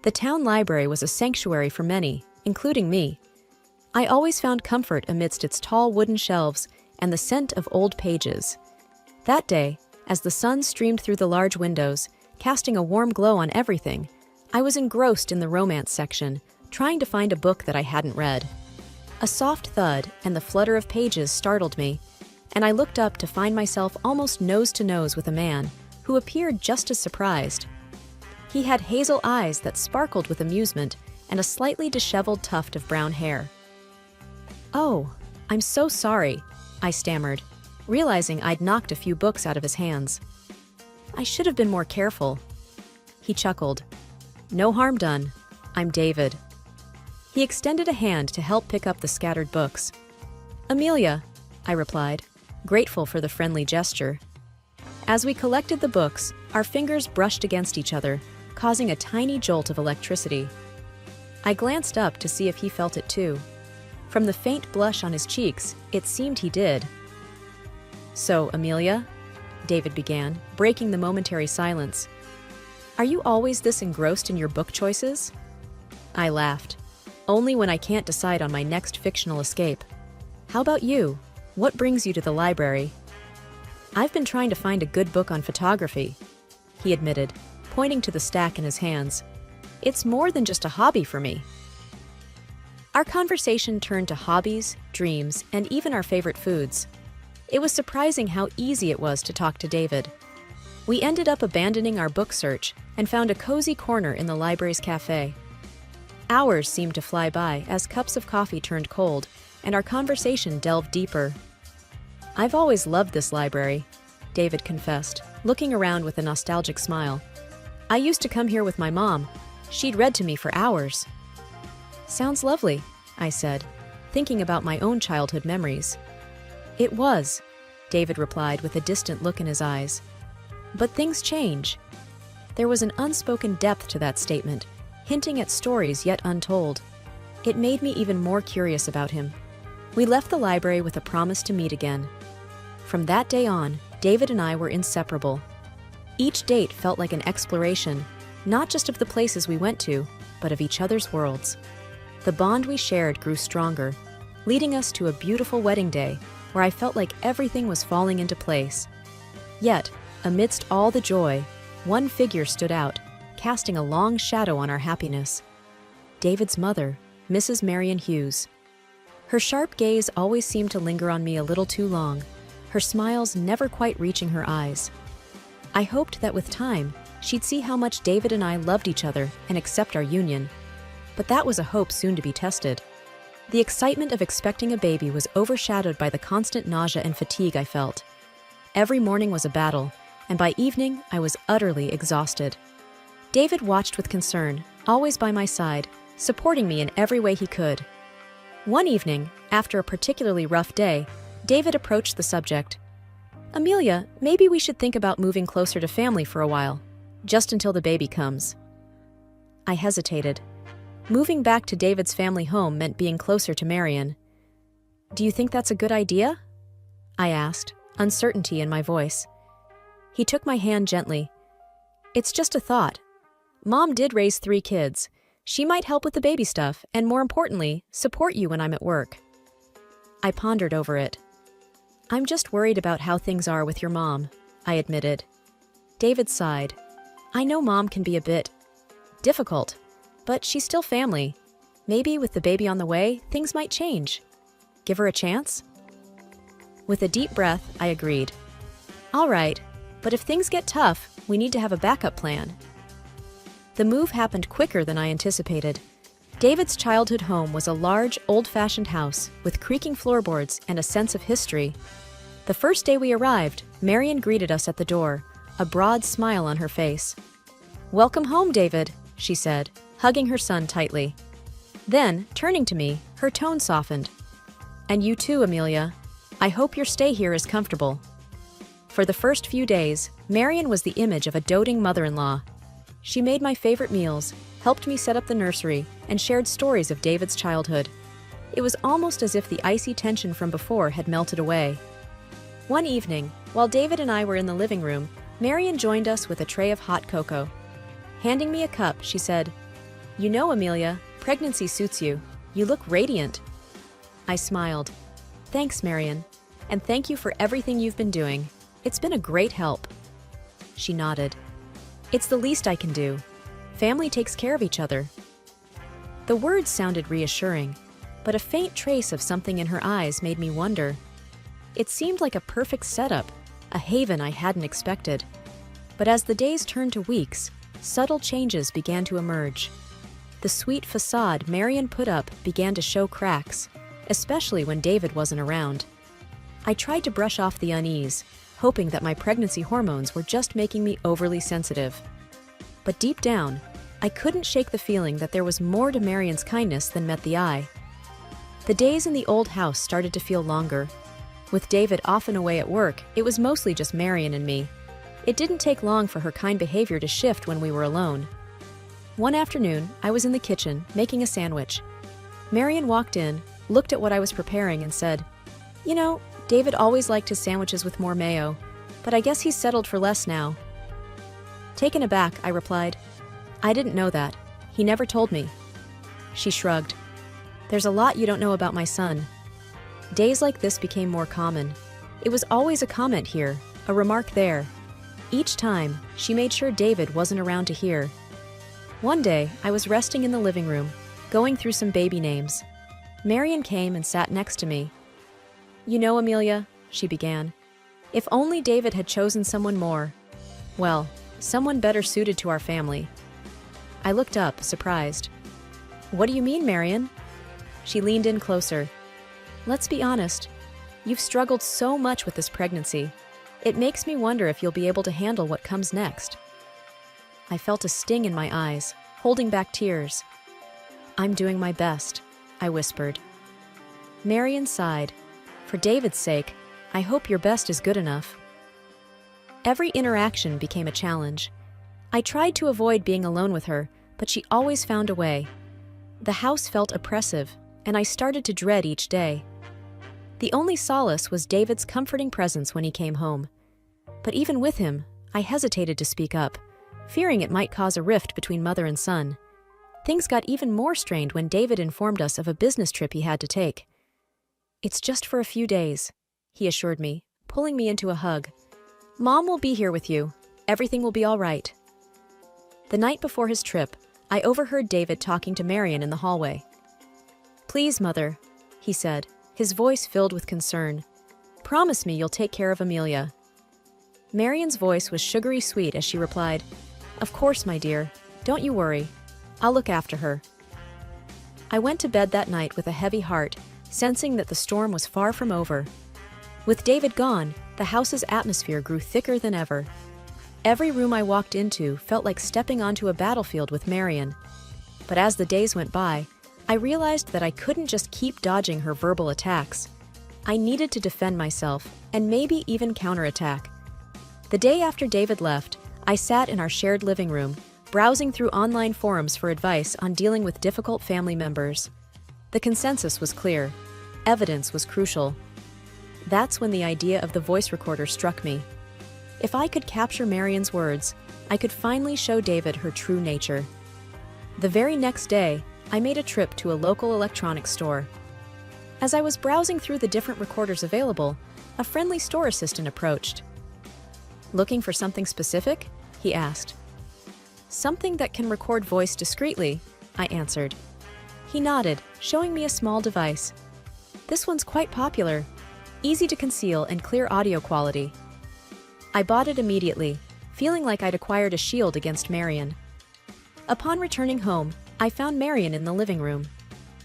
The town library was a sanctuary for many, including me. I always found comfort amidst its tall wooden shelves and the scent of old pages. That day, as the sun streamed through the large windows, casting a warm glow on everything, I was engrossed in the romance section, trying to find a book that I hadn't read. A soft thud and the flutter of pages startled me, and I looked up to find myself almost nose to nose with a man who appeared just as surprised. He had hazel eyes that sparkled with amusement and a slightly disheveled tuft of brown hair. "Oh, I'm so sorry," I stammered, realizing I'd knocked a few books out of his hands. "I should have been more careful." He chuckled. "No harm done. I'm David." He extended a hand to help pick up the scattered books. "Amelia," I replied, grateful for the friendly gesture. As we collected the books, our fingers brushed against each other, causing a tiny jolt of electricity. I glanced up to see if he felt it too. From the faint blush on his cheeks, it seemed he did. "So, Amelia," David began, breaking the momentary silence, "are you always this engrossed in your book choices?" I laughed. "Only when I can't decide on my next fictional escape. How about you? What brings you to the library?" "I've been trying to find a good book on photography," he admitted, pointing to the stack in his hands. "It's more than just a hobby for me." Our conversation turned to hobbies, dreams, and even our favorite foods. It was surprising how easy it was to talk to David. We ended up abandoning our book search and found a cozy corner in the library's cafe. Hours seemed to fly by as cups of coffee turned cold and our conversation delved deeper. "I've always loved this library," David confessed, looking around with a nostalgic smile. "I used to come here with my mom. She'd read to me for hours." "Sounds lovely," I said, thinking about my own childhood memories. "It was," David replied with a distant look in his eyes. "But things change." There was an unspoken depth to that statement, hinting at stories yet untold. It made me even more curious about him. We left the library with a promise to meet again. From that day on, David and I were inseparable. Each date felt like an exploration, not just of the places we went to, but of each other's worlds. The bond we shared grew stronger, leading us to a beautiful wedding day where I felt like everything was falling into place. Yet, amidst all the joy, one figure stood out, casting a long shadow on our happiness. David's mother, Mrs. Marion Hughes. Her sharp gaze always seemed to linger on me a little too long, her smiles never quite reaching her eyes. I hoped that with time, she'd see how much David and I loved each other and accept our union. But that was a hope soon to be tested. The excitement of expecting a baby was overshadowed by the constant nausea and fatigue I felt. Every morning was a battle, and by evening, I was utterly exhausted. David watched with concern, always by my side, supporting me in every way he could. One evening, after a particularly rough day, David approached the subject. "Amelia, maybe we should think about moving closer to family for a while, just until the baby comes." I hesitated. Moving back to David's family home meant being closer to Marion. "Do you think that's a good idea?" I asked, uncertainty in my voice. He took my hand gently. "It's just a thought. Mom did raise 3 kids. She might help with the baby stuff, and more importantly, support you when I'm at work." I pondered over it. "I'm just worried about how things are with your mom," I admitted. David sighed. "I know Mom can be a bit difficult, but she's still family. Maybe with the baby on the way, things might change. Give her a chance?" With a deep breath, I agreed. "All right, but if things get tough, we need to have a backup plan." The move happened quicker than I anticipated. David's childhood home was a large, old-fashioned house with creaking floorboards and a sense of history. The first day we arrived, Marion greeted us at the door, a broad smile on her face. "Welcome home, David," she said, hugging her son tightly. Then, turning to me, her tone softened. "And you too, Amelia. I hope your stay here is comfortable." For the first few days, Marion was the image of a doting mother-in-law. She made my favorite meals, helped me set up the nursery, and shared stories of David's childhood. It was almost as if the icy tension from before had melted away. One evening, while David and I were in the living room, Marion joined us with a tray of hot cocoa. Handing me a cup, she said, You know, Amelia, pregnancy suits you. You look radiant. I smiled. Thanks, Marion. And thank you for everything you've been doing. It's been a great help. She nodded. It's the least I can do. Family takes care of each other. The words sounded reassuring, but a faint trace of something in her eyes made me wonder. It seemed like a perfect setup, a haven I hadn't expected. But as the days turned to weeks, subtle changes began to emerge. The sweet facade Marion put up began to show cracks, especially when David wasn't around. I tried to brush off the unease, hoping that my pregnancy hormones were just making me overly sensitive. But deep down, I couldn't shake the feeling that there was more to Marion's kindness than met the eye. The days in the old house started to feel longer. With David often away at work, it was mostly just Marion and me. It didn't take long for her kind behavior to shift when we were alone. One afternoon, I was in the kitchen, making a sandwich. Marion walked in, looked at what I was preparing, and said, "You know, David always liked his sandwiches with more mayo, but I guess he's settled for less now." Taken aback, I replied, "I didn't know that. He never told me." She shrugged. "There's a lot you don't know about my son." Days like this became more common. It was always a comment here, a remark there. Each time, she made sure David wasn't around to hear. One day, I was resting in the living room, going through some baby names. Marion came and sat next to me. "You know, Amelia," she began, "if only David had chosen someone more, well, someone better suited to our family." I looked up, surprised. "What do you mean, Marion?" She leaned in closer. "Let's be honest. You've struggled so much with this pregnancy. It makes me wonder if you'll be able to handle what comes next." I felt a sting in my eyes, holding back tears. "I'm doing my best," I whispered. Marion sighed. "For David's sake, I hope your best is good enough." Every interaction became a challenge. I tried to avoid being alone with her, but she always found a way. The house felt oppressive, and I started to dread each day. The only solace was David's comforting presence when he came home. But even with him, I hesitated to speak up, fearing it might cause a rift between mother and son. Things got even more strained when David informed us of a business trip he had to take. "It's just for a few days," he assured me, pulling me into a hug. "Mom will be here with you. Everything will be all right." The night before his trip, I overheard David talking to Marion in the hallway. "Please, Mother," he said, his voice filled with concern. "Promise me you'll take care of Amelia." Marion's voice was sugary sweet as she replied, "Of course, my dear. Don't you worry. I'll look after her." I went to bed that night with a heavy heart, sensing that the storm was far from over. With David gone, the house's atmosphere grew thicker than ever. Every room I walked into felt like stepping onto a battlefield with Marion. But as the days went by, I realized that I couldn't just keep dodging her verbal attacks. I needed to defend myself, and maybe even counterattack. The day after David left, I sat in our shared living room, browsing through online forums for advice on dealing with difficult family members. The consensus was clear. Evidence was crucial. That's when the idea of the voice recorder struck me. If I could capture Marion's words, I could finally show David her true nature. The very next day, I made a trip to a local electronics store. As I was browsing through the different recorders available, a friendly store assistant approached. "Looking for something specific?" he asked. "Something that can record voice discreetly," I answered. He nodded, showing me a small device. "This one's quite popular, easy to conceal and clear audio quality." I bought it immediately, feeling like I'd acquired a shield against Marion. Upon returning home, I found Marion in the living room.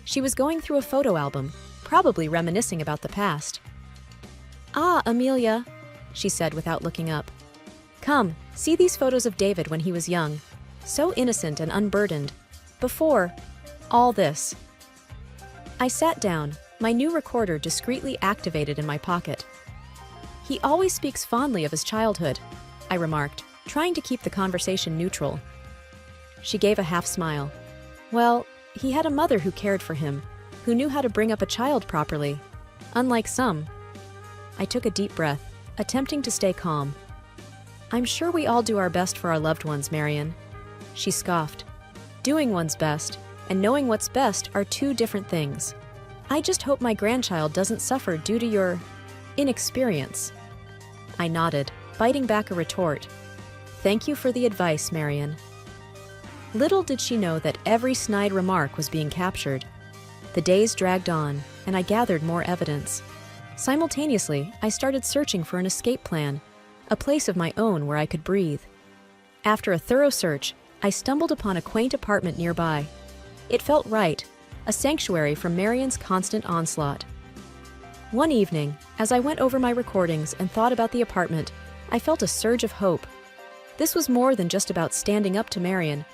She was going through a photo album, probably reminiscing about the past. "Ah, Amelia," she said without looking up. "Come, see these photos of David when he was young. So innocent and unburdened. Before all this." I sat down, my new recorder discreetly activated in my pocket. "He always speaks fondly of his childhood," I remarked, trying to keep the conversation neutral. She gave a half smile. "Well, he had a mother who cared for him, who knew how to bring up a child properly. Unlike some." I took a deep breath, attempting to stay calm. "I'm sure we all do our best for our loved ones, Marion." She scoffed. Doing one's best and knowing what's best are two different things. I just hope my grandchild doesn't suffer due to your inexperience. I nodded, biting back a retort. Thank you for the advice, Marion. Little did she know that every snide remark was being captured. The days dragged on, and I gathered more evidence. Simultaneously, I started searching for an escape plan, a place of my own where I could breathe. After a thorough search, I stumbled upon a quaint apartment nearby. It felt right, a sanctuary from Marion's constant onslaught. One evening, as I went over my recordings and thought about the apartment, I felt a surge of hope. This was more than just about standing up to Marion.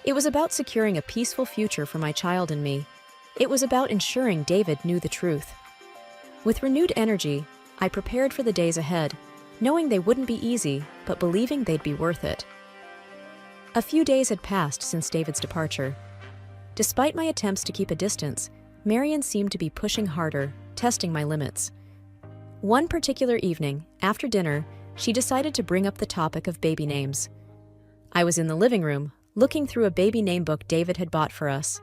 It was about securing a peaceful future for my child and me. It was about ensuring David knew the truth. With renewed energy, I prepared for the days ahead, knowing they wouldn't be easy, but believing they'd be worth it. A few days had passed since David's departure. Despite my attempts to keep a distance, Marion seemed to be pushing harder, testing my limits. One particular evening, after dinner, she decided to bring up the topic of baby names. I was in the living room, looking through a baby name book David had bought for us.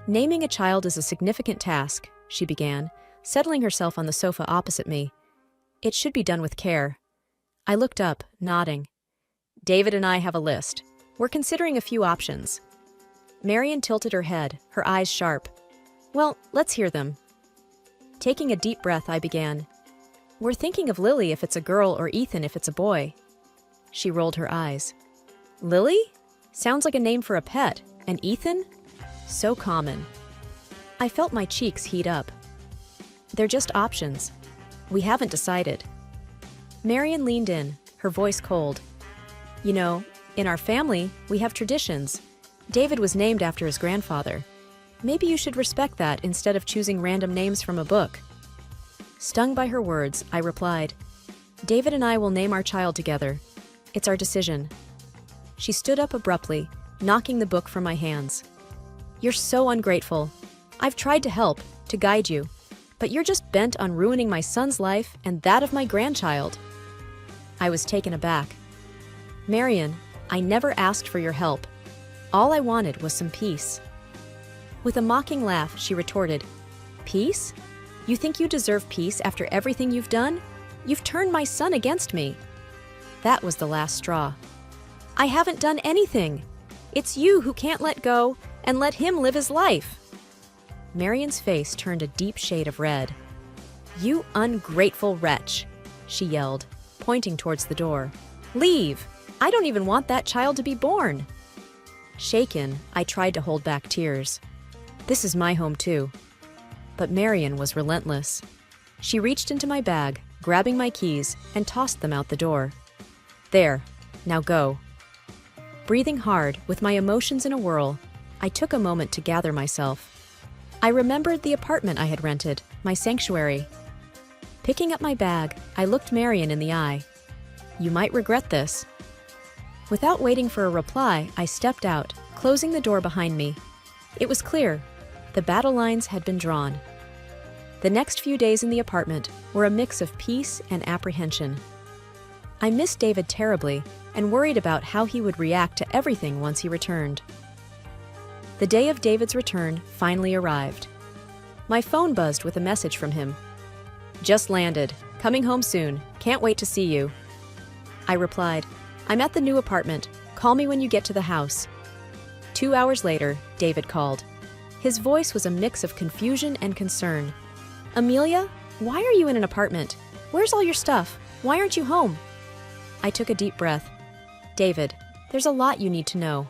Naming a child is a significant task, she began, settling herself on the sofa opposite me. It should be done with care. I looked up, nodding. David and I have a list. We're considering a few options. Marion tilted her head, her eyes sharp. Well, let's hear them. Taking a deep breath, I began. We're thinking of Lily if it's a girl or Ethan if it's a boy. She rolled her eyes. Lily? Sounds like a name for a pet. And Ethan? So common. I felt my cheeks heat up. They're just options. We haven't decided. Marion leaned in, her voice cold. You know, in our family, we have traditions. David was named after his grandfather. Maybe you should respect that instead of choosing random names from a book. Stung by her words, I replied, David and I will name our child together. It's our decision. She stood up abruptly, knocking the book from my hands. You're so ungrateful. I've tried to help, to guide you, but you're just bent on ruining my son's life and that of my grandchild. I was taken aback. Marion, I never asked for your help. All I wanted was some peace. With a mocking laugh, she retorted, Peace? You think you deserve peace after everything you've done? You've turned my son against me. That was the last straw. I haven't done anything. It's you who can't let go and let him live his life. Marion's face turned a deep shade of red. You ungrateful wretch, she yelled, pointing towards the door. Leave! I don't even want that child to be born. Shaken, I tried to hold back tears. This is my home too. But Marion was relentless. She reached into my bag, grabbing my keys, and tossed them out the door. There, now go. Breathing hard, with my emotions in a whirl, I took a moment to gather myself. I remembered the apartment I had rented, my sanctuary. Picking up my bag, I looked Marion in the eye. You might regret this. Without waiting for a reply, I stepped out, closing the door behind me. It was clear. The battle lines had been drawn. The next few days in the apartment were a mix of peace and apprehension. I missed David terribly and worried about how he would react to everything once he returned. The day of David's return finally arrived. My phone buzzed with a message from him. Just landed. Coming home soon. Can't wait to see you. I replied, I'm at the new apartment. Call me when you get to the house. 2 hours later, David called. His voice was a mix of confusion and concern. Amelia, why are you in an apartment? Where's all your stuff? Why aren't you home? I took a deep breath. David, there's a lot you need to know.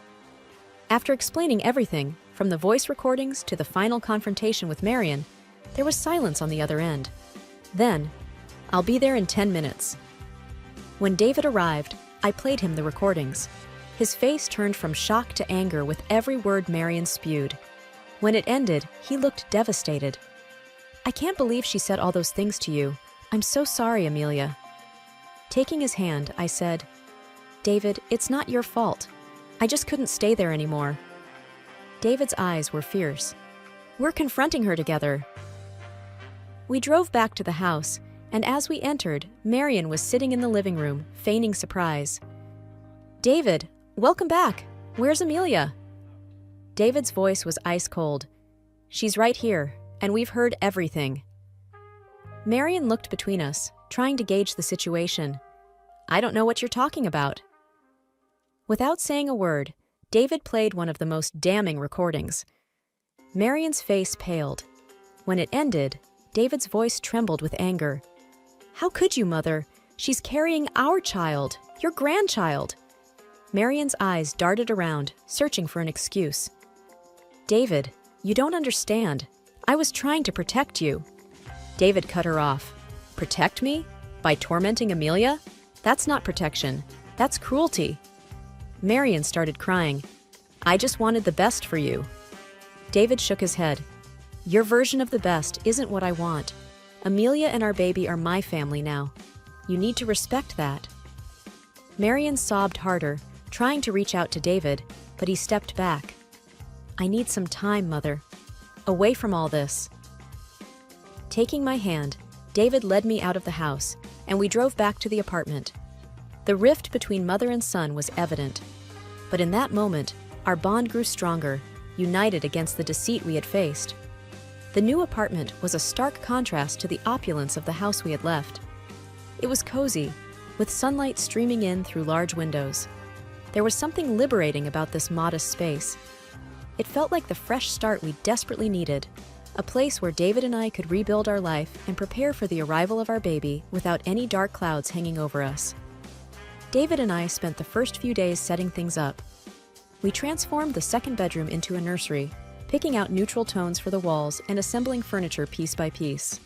After explaining everything, from the voice recordings to the final confrontation with Marion, there was silence on the other end. Then, I'll be there in 10 minutes. When David arrived, I played him the recordings. His face turned from shock to anger with every word Marion spewed. When it ended, he looked devastated. I can't believe she said all those things to you. I'm so sorry, Amelia. Taking his hand, I said, David, it's not your fault. I just couldn't stay there anymore. David's eyes were fierce. We're confronting her together. We drove back to the house, and as we entered, Marion was sitting in the living room, feigning surprise. David, welcome back. Where's Amelia? David's voice was ice cold. "She's right here, and we've heard everything." Marion looked between us, trying to gauge the situation. "I don't know what you're talking about." Without saying a word, David played one of the most damning recordings. Marion's face paled. When it ended, David's voice trembled with anger. "How could you, Mother? She's carrying our child, your grandchild." Marion's eyes darted around, searching for an excuse. "David, you don't understand. I was trying to protect you." David cut her off. "Protect me? By tormenting Amelia? That's not protection. That's cruelty." Marion started crying. "I just wanted the best for you." David shook his head. "Your version of the best isn't what I want. Amelia and our baby are my family now. You need to respect that." Marion sobbed harder, trying to reach out to David, but he stepped back. "I need some time, Mother. Away from all this." Taking my hand, David led me out of the house, and we drove back to the apartment. The rift between mother and son was evident. But in that moment, our bond grew stronger, united against the deceit we had faced. The new apartment was a stark contrast to the opulence of the house we had left. It was cozy, with sunlight streaming in through large windows. There was something liberating about this modest space. It felt like the fresh start we desperately needed, a place where David and I could rebuild our life and prepare for the arrival of our baby without any dark clouds hanging over us. David and I spent the first few days setting things up. We transformed the second bedroom into a nursery, picking out neutral tones for the walls and assembling furniture piece by piece.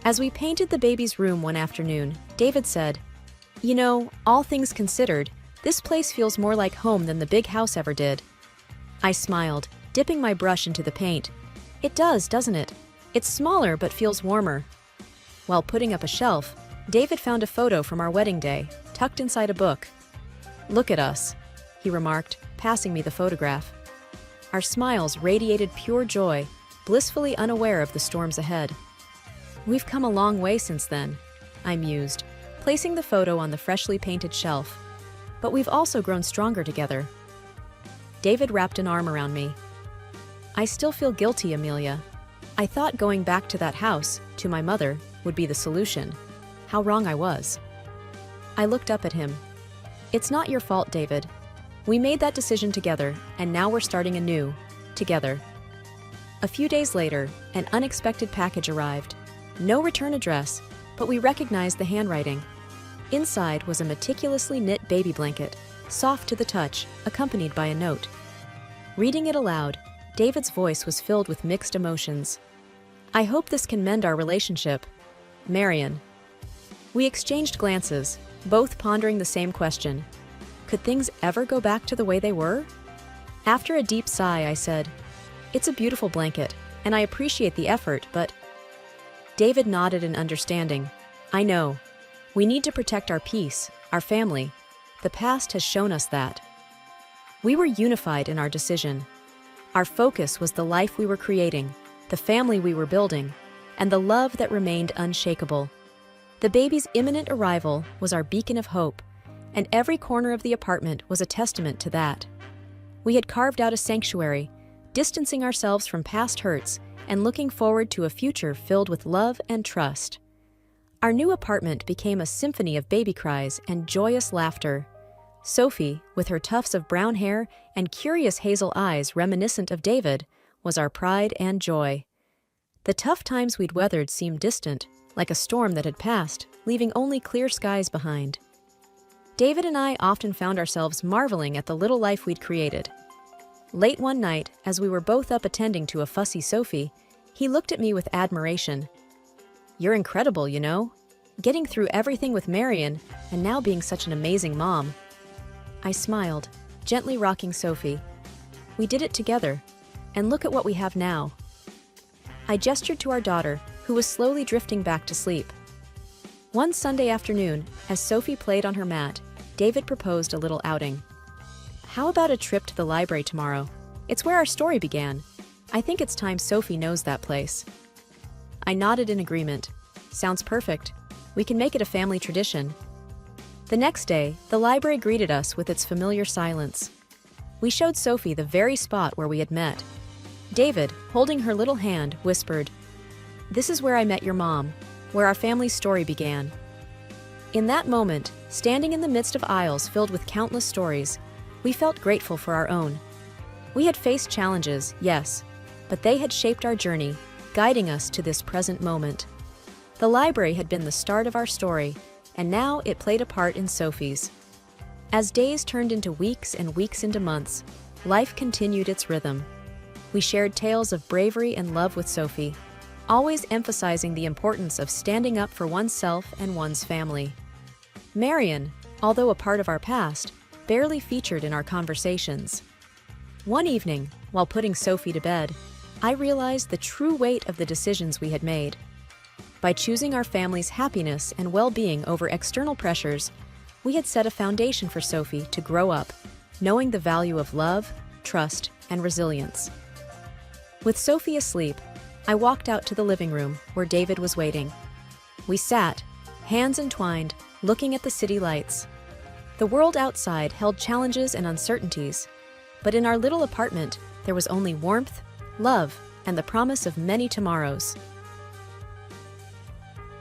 As we painted the baby's room one afternoon, David said, "You know, all things considered, this place feels more like home than the big house ever did." I smiled, dipping my brush into the paint. "It does, doesn't it? It's smaller but feels warmer." While putting up a shelf, David found a photo from our wedding day, tucked inside a book. "Look at us," he remarked, passing me the photograph. Our smiles radiated pure joy, blissfully unaware of the storms ahead. "We've come a long way since then," I mused, placing the photo on the freshly painted shelf. "But we've also grown stronger together." David wrapped an arm around me. "I still feel guilty, Amelia. I thought going back to that house, to my mother, would be the solution. How wrong I was." I looked up at him. "It's not your fault, David. We made that decision together, and now we're starting anew, together." A few days later, an unexpected package arrived. No return address, but we recognized the handwriting. Inside was a meticulously knit baby blanket, soft to the touch, accompanied by a note. Reading it aloud, David's voice was filled with mixed emotions. "I hope this can mend our relationship. Marion." We exchanged glances, both pondering the same question. Could things ever go back to the way they were? After a deep sigh, I said, "It's a beautiful blanket, and I appreciate the effort, but—" David nodded in understanding. "I know. We need to protect our peace, our family. The past has shown us that." We were unified in our decision. Our focus was the life we were creating, the family we were building, and the love that remained unshakable. The baby's imminent arrival was our beacon of hope, and every corner of the apartment was a testament to that. We had carved out a sanctuary, distancing ourselves from past hurts and looking forward to a future filled with love and trust. Our new apartment became a symphony of baby cries and joyous laughter. Sophie, with her tufts of brown hair and curious hazel eyes reminiscent of David, was our pride and joy. The tough times we'd weathered seemed distant, like a storm that had passed, leaving only clear skies behind. David and I often found ourselves marveling at the little life we'd created. Late one night, as we were both up attending to a fussy Sophie, he looked at me with admiration. "You're incredible, you know. Getting through everything with Marion, and now being such an amazing mom." I smiled, gently rocking Sophie. "We did it together, and look at what we have now." I gestured to our daughter, who was slowly drifting back to sleep. One Sunday afternoon, as Sophie played on her mat, David proposed a little outing. "How about a trip to the library tomorrow? It's where our story began. I think it's time Sophie knows that place." I nodded in agreement. "Sounds perfect. We can make it a family tradition." The next day, the library greeted us with its familiar silence. We showed Sophie the very spot where we had met. David, holding her little hand, whispered, "This is where I met your mom, where our family's story began." In that moment, standing in the midst of aisles filled with countless stories, we felt grateful for our own. We had faced challenges, yes, but they had shaped our journey, guiding us to this present moment. The library had been the start of our story, and now it played a part in Sophie's. As days turned into weeks and weeks into months, life continued its rhythm. We shared tales of bravery and love with Sophie, always emphasizing the importance of standing up for oneself and one's family. Marion, although a part of our past, barely featured in our conversations. One evening, while putting Sophie to bed, I realized the true weight of the decisions we had made. By choosing our family's happiness and well-being over external pressures, we had set a foundation for Sophie to grow up, knowing the value of love, trust, and resilience. With Sophie asleep, I walked out to the living room where David was waiting. We sat, hands entwined, looking at the city lights. The world outside held challenges and uncertainties, but in our little apartment, there was only warmth, love, and the promise of many tomorrows.